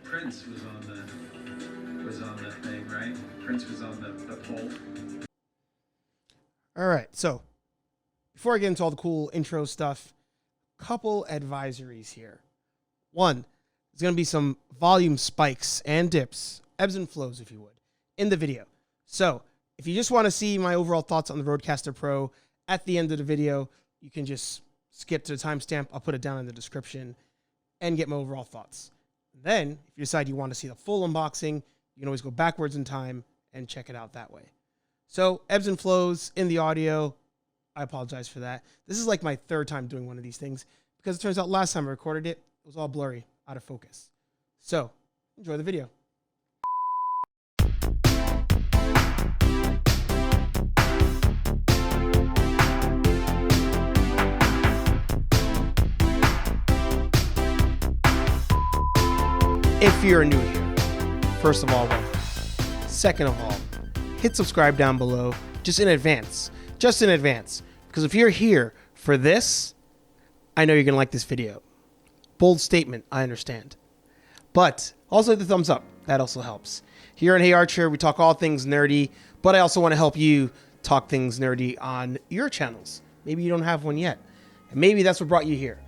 Prince was on the thing, right? Prince was on the poll. All right, so before I get into all the cool intro stuff, couple advisories here. One, there's going to be some volume spikes and dips, ebbs and flows, if you would, in the video. So if you just want to see my overall thoughts on the Rodecaster Pro at the end of the video, you can just skip to the timestamp. I'll put it down in the description and get my overall thoughts. Then, if you decide you want to see the full unboxing, you can always go backwards in time and check it out that way. So, ebbs and flows in the audio. I apologize for that. This is like my third time doing one of these things because it turns out last time I recorded it, it was all blurry, out of focus. So, enjoy the video. If you're new here, first of all, welcome. Second of all, hit subscribe down below just in advance. Because if you're here for this, I know you're going to like this video. Bold statement, I understand. But also the thumbs up, that also helps. Here on HeyArcher, we talk all things nerdy, but I also want to help you talk things nerdy on your channels. Maybe you don't have one yet. And maybe that's what brought you here.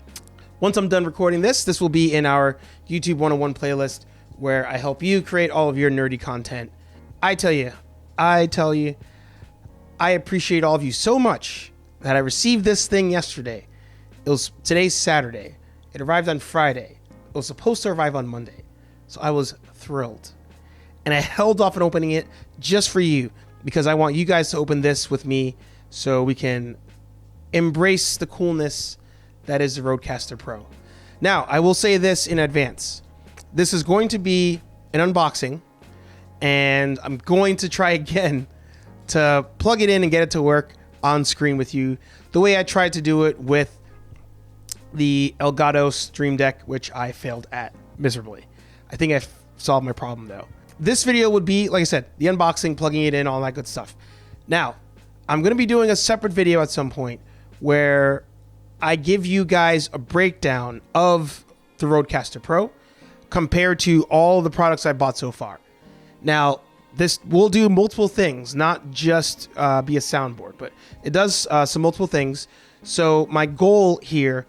Once I'm done recording this will be in our YouTube 101 playlist where I help you create all of your nerdy content. I tell you, I appreciate all of you so much that I received this thing yesterday. Today's Saturday. It arrived on Friday. It was supposed to arrive on Monday. So I was thrilled. And I held off on opening it just for you because I want you guys to open this with me so we can embrace the coolness that is the Rodecaster Pro. Now, I will say this in advance. This is going to be an unboxing, and I'm going to try again to plug it in and get it to work on screen with you the way I tried to do it with the Elgato Stream Deck, which I failed at miserably. I think I solved my problem, though. This video would be, like I said, the unboxing, plugging it in, all that good stuff. Now, I'm going to be doing a separate video at some point where I give you guys a breakdown of the Rodecaster Pro compared to all the products I bought so far. Now, this will do multiple things, not just be a soundboard, but it does some multiple things. So my goal here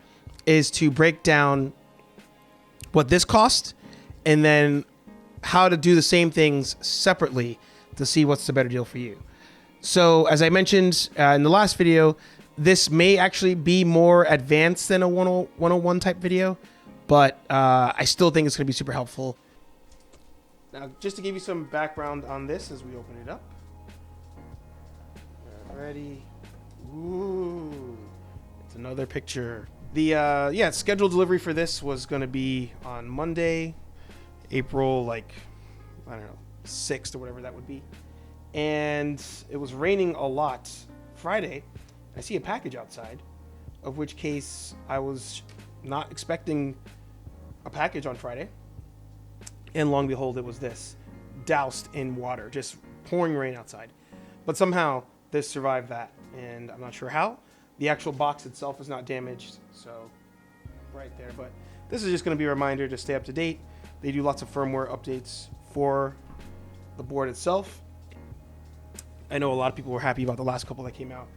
is to break down what this cost and then how to do the same things separately to see what's the better deal for you. So as I mentioned in the last video, this may actually be more advanced than a 101 type video, but I still think it's going to be super helpful. Now, just to give you some background on this as we open it up. Ready? Ooh, it's another picture. The scheduled delivery for this was going to be on Monday, April, I don't know, 6th or whatever that would be. And it was raining a lot Friday. I see a package outside, of which case I was not expecting a package on Friday. And long and behold, it was this, doused in water, just pouring rain outside. But somehow this survived that, and I'm not sure how. The actual box itself is not damaged, so right there. But this is just going to be a reminder to stay up to date. They do lots of firmware updates for the board itself. I know a lot of people were happy about the last couple that came out.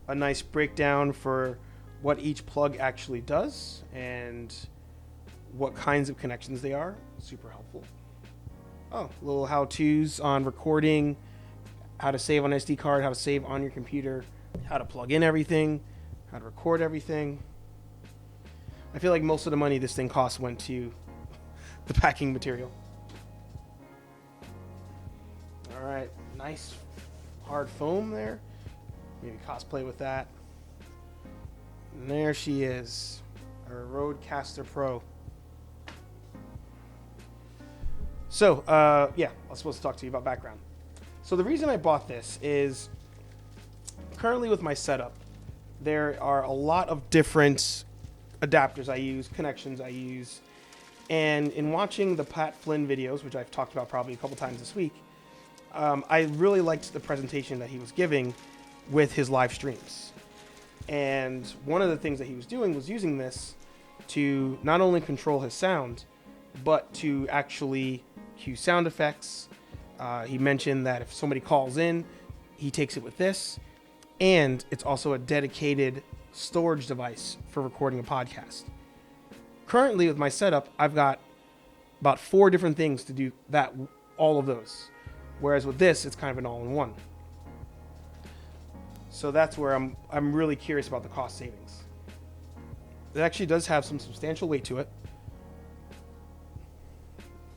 A nice breakdown for what each plug actually does and what kinds of connections they are. Super helpful. Oh, little how-tos on recording, how to save on SD card, how to save on your computer, how to plug in everything, how to record everything. I feel like most of the money this thing cost went to the packing material. All right, nice hard foam there. Maybe cosplay with that. And there she is, our Rodecaster Pro. So, I was supposed to talk to you about background. So the reason I bought this is currently with my setup, there are a lot of different adapters I use, connections I use, and in watching the Pat Flynn videos, which I've talked about probably a couple times this week, I really liked the presentation that he was giving with his live streams. And one of the things that he was doing was using this to not only control his sound, but to actually cue sound effects. He mentioned that if somebody calls in, he takes it with this, and it's also a dedicated storage device for recording a podcast. Currently, with my setup, I've got about 4 different things to do that, all of those. Whereas with this, it's kind of an all-in-one. So that's where I'm really curious about the cost savings. It actually does have some substantial weight to it.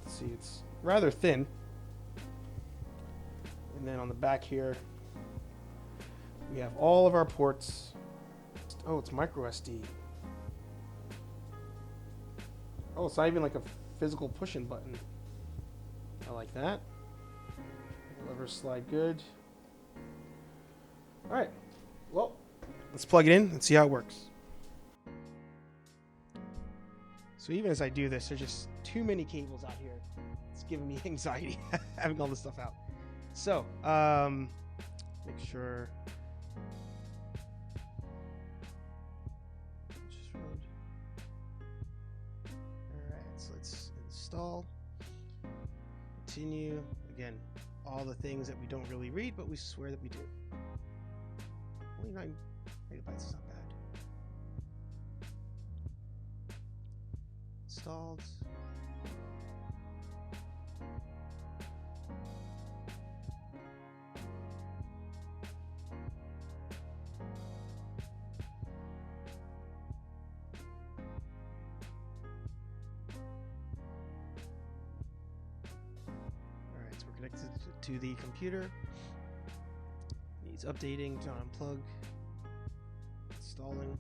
Let's see, it's rather thin. And then on the back here, we have all of our ports. Oh, it's micro SD. Oh, it's not even like a physical push-in button. I like that. Levers slide good. All right. Well, let's plug it in and see how it works. So even as I do this, there's just too many cables out here. It's giving me anxiety having all this stuff out. So, make sure. All right, so let's install. Continue. Again, all the things that we don't really read, but we swear that we do. Only 9 megabytes is not bad. Installed. Alright, so we're connected to the computer. Needs updating, to unplug. Installing.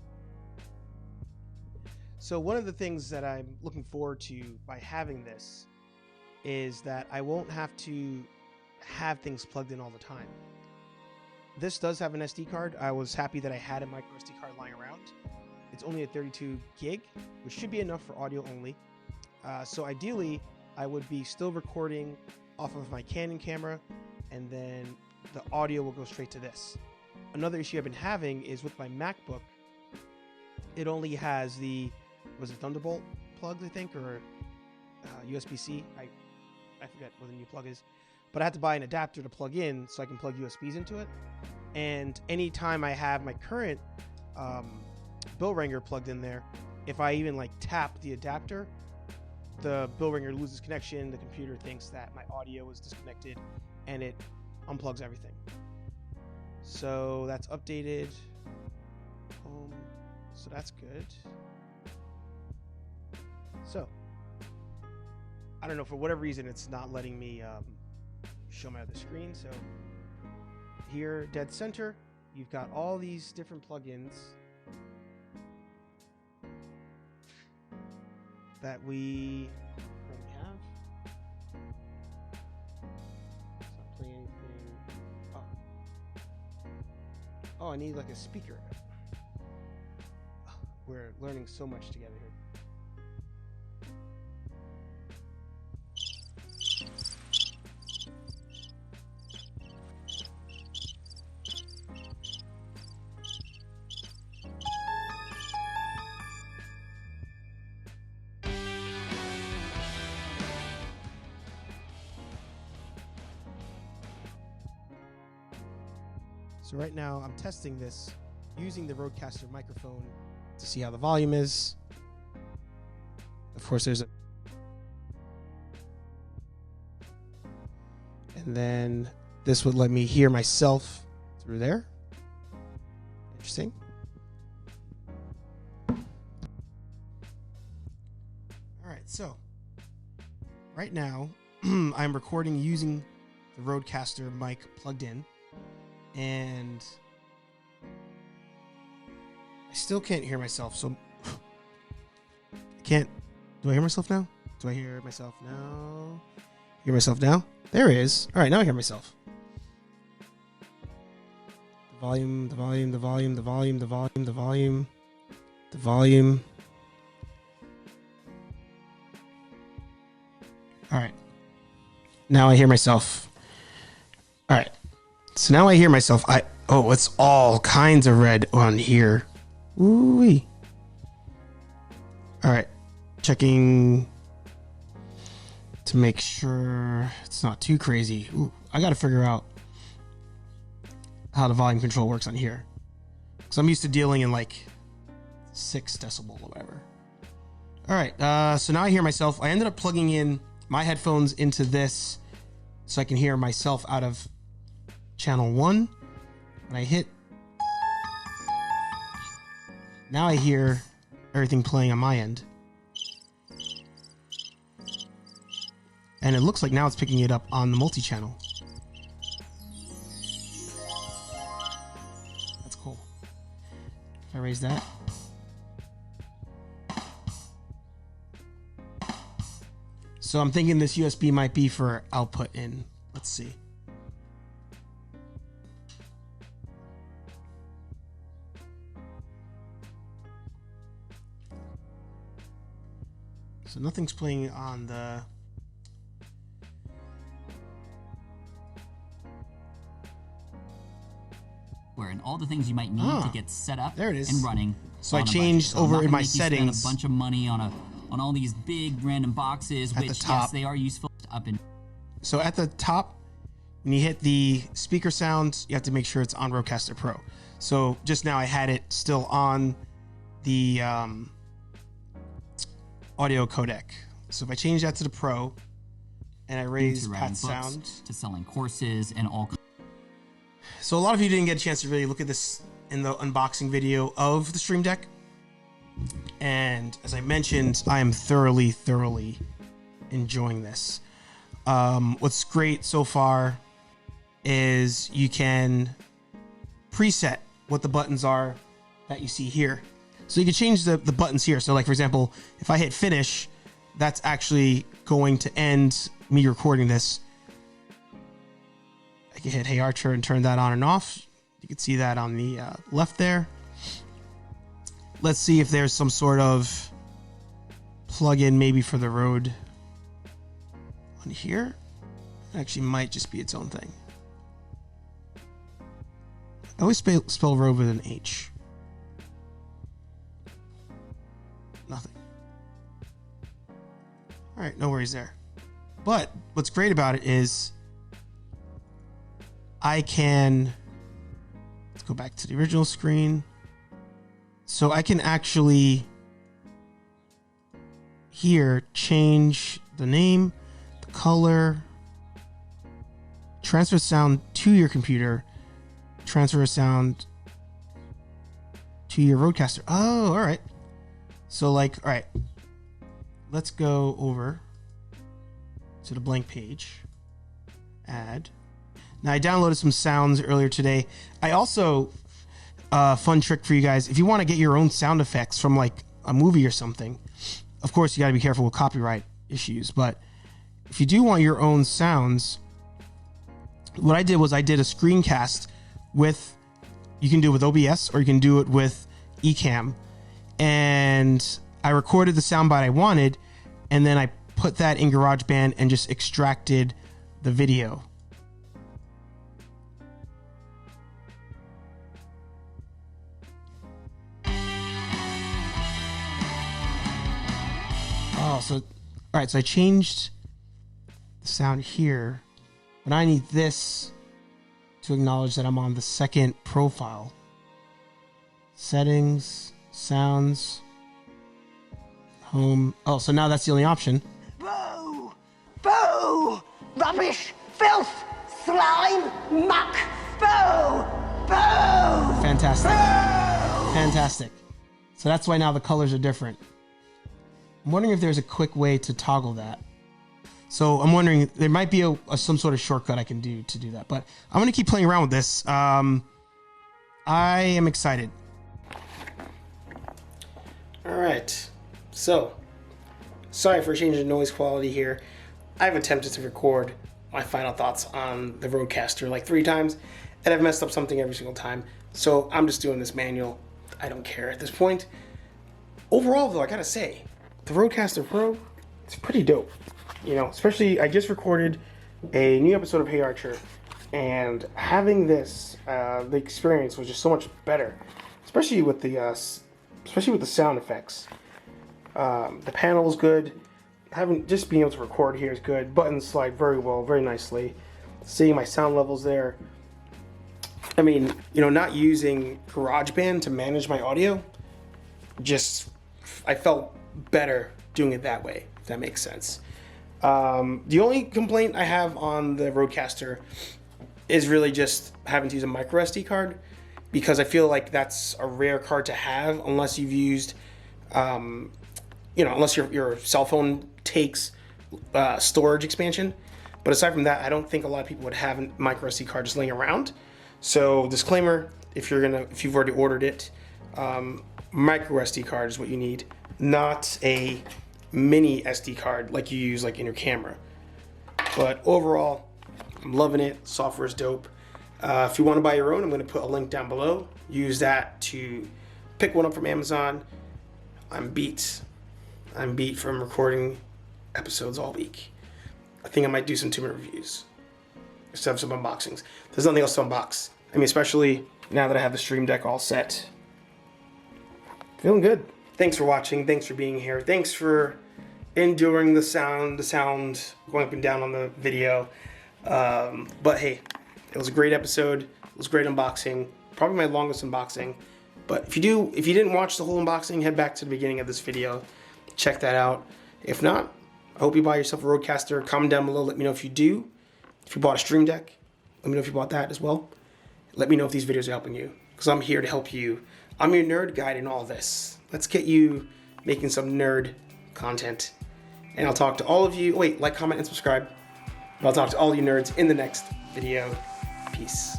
So one of the things that I'm looking forward to by having this is that I won't have to have things plugged in all the time. This does have an SD card. I was happy that I had a micro SD card lying around. It's only a 32 gig, which should be enough for audio only. So ideally, I would be still recording off of my Canon camera, and then the audio will go straight to this. Another issue I've been having is with my MacBook, it only has the, was it Thunderbolt plugs, I think, or USB-C? I forget what the new plug is. But I have to buy an adapter to plug in so I can plug USBs into it. And anytime I have my current bill ringer plugged in there, if I even like tap the adapter, the bill ringer loses connection. The computer thinks that my audio is disconnected, and it unplugs everything. So that's updated. So that's good. So I don't know, for whatever reason, it's not letting me show my other screen. So here, dead center, you've got all these different plugins that we currently have. It's not playing anything. Oh, I need like a speaker. We're learning so much together here. So right now I'm testing this using the Rodecaster microphone to see how the volume is. Of course there's a... And then this would let me hear myself through there. Interesting. Alright, so right now I'm recording using the Rodecaster mic plugged in. And I still can't hear myself, so I can't. Do I hear myself now? Do I hear myself now? Hear myself now? There it is. All right, now I hear myself. The volume, the volume, the volume, the volume, the volume, the volume, the volume. All right. Now I hear myself. All right. So now I hear myself. Oh, it's all kinds of red on here. Ooh-wee. All right. Checking. to make sure it's not too crazy. Ooh, I got to figure out how the volume control works on here. Because I'm used to dealing in like 6 decibel or whatever. All right, so now I hear myself. I ended up plugging in my headphones into this so I can hear myself out of channel 1. When I hit, now I hear everything playing on my end. And it looks like now it's picking it up on the multi-channel. That's cool. If I raise that. So I'm thinking this USB might be for output in. Let's see. So nothing's playing on the... And all the things you might need to get set up there it is. and running. So I changed over in my settings. Spend a bunch of money on all these big random boxes, at which the top. yes, they are useful up in. So at the top, when you hit the speaker sound, you have to make sure it's on Rodecaster Pro. So just now I had it still on the audio codec. So if I change that to the Pro and I raise Pat sound to selling courses and all. So a lot of you didn't get a chance to really look at this in the unboxing video of the Stream Deck. And as I mentioned, I am thoroughly enjoying this. What's great so far is you can preset what the buttons are that you see here. So you can change the buttons here. So like, for example, if I hit finish, that's actually going to end me recording this. I can hit HeyArcher and turn that on and off. You can see that on the left there. Let's see if there's some sort of plug-in maybe for the Rode on here. It actually might just be its own thing. I always spell Rode with an H. Nothing. All right, no worries there. But what's great about it is I can, let's go back to the original screen. So I can actually here change the name, the color, transfer sound to your computer, transfer sound to your Rodecaster. Oh, all right. So like, all right, let's go over to the blank page, add. Now, I downloaded some sounds earlier today. I also, fun trick for you guys, if you want to get your own sound effects from like a movie or something, of course, you got to be careful with copyright issues. But if you do want your own sounds, what I did was I did a screencast with, you can do it with OBS or you can do it with Ecamm. And I recorded the soundbite I wanted, and then I put that in GarageBand and just extracted the video. Oh, so, all right, so I changed the sound here, but I need this to acknowledge that I'm on the second profile. Settings, sounds, home. Oh, so now that's the only option. Boo! Boo! Rubbish! Filth! Slime! Muck! Boo! Boo! Fantastic. Boo! Fantastic. So that's why now the colors are different. I'm wondering if there's a quick way to toggle that. So I'm wondering, there might be some sort of shortcut I can do to do that. But I'm going to keep playing around with this. I am excited. All right. So, sorry for changing the noise quality here. I've attempted to record my final thoughts on the Rodecaster like 3 times, and I've messed up something every single time. So I'm just doing this manual. I don't care at this point. Overall, though, I gotta say, the Rodecaster Pro, it's pretty dope. You know, especially I just recorded a new episode of HeyArcher, and having this, the experience was just so much better, especially with the sound effects. The panel is good. just being able to record here is good. Buttons slide very well, very nicely. Seeing my sound levels there. I mean, you know, not using GarageBand to manage my audio, I felt better doing it that way, if that makes sense. The only complaint I have on the Rodecaster is really just having to use a micro SD card, because I feel like that's a rare card to have unless you've used, you know, unless your cell phone takes storage expansion. But aside from that, I don't think a lot of people would have a micro SD card just laying around. So disclaimer, if you've already ordered it, micro SD card is what you need, not a mini SD card like you use like in your camera. But overall, I'm loving it. Software is dope. If you want to buy your own, I'm going to put a link down below. Use that to pick one up from Amazon. I'm beat from recording episodes all week. I think I might do some 2-minute reviews. Just have some unboxings. There's nothing else to unbox. I mean, especially now that I have the Stream Deck all set. Feeling good. Thanks for watching. Thanks for being here. Thanks for enduring the sound going up and down on the video. But hey, it was a great episode. It was a great unboxing. Probably my longest unboxing. But if you didn't watch the whole unboxing, head back to the beginning of this video. Check that out. If not, I hope you buy yourself a Rodecaster. Comment down below. Let me know if you do. If you bought a Stream Deck, let me know if you bought that as well. Let me know if these videos are helping you, because I'm here to help you. I'm your nerd guide in all this. Let's get you making some nerd content. And I'll talk to all of you. Wait, like, comment, and subscribe. I'll talk to all you nerds in the next video. Peace.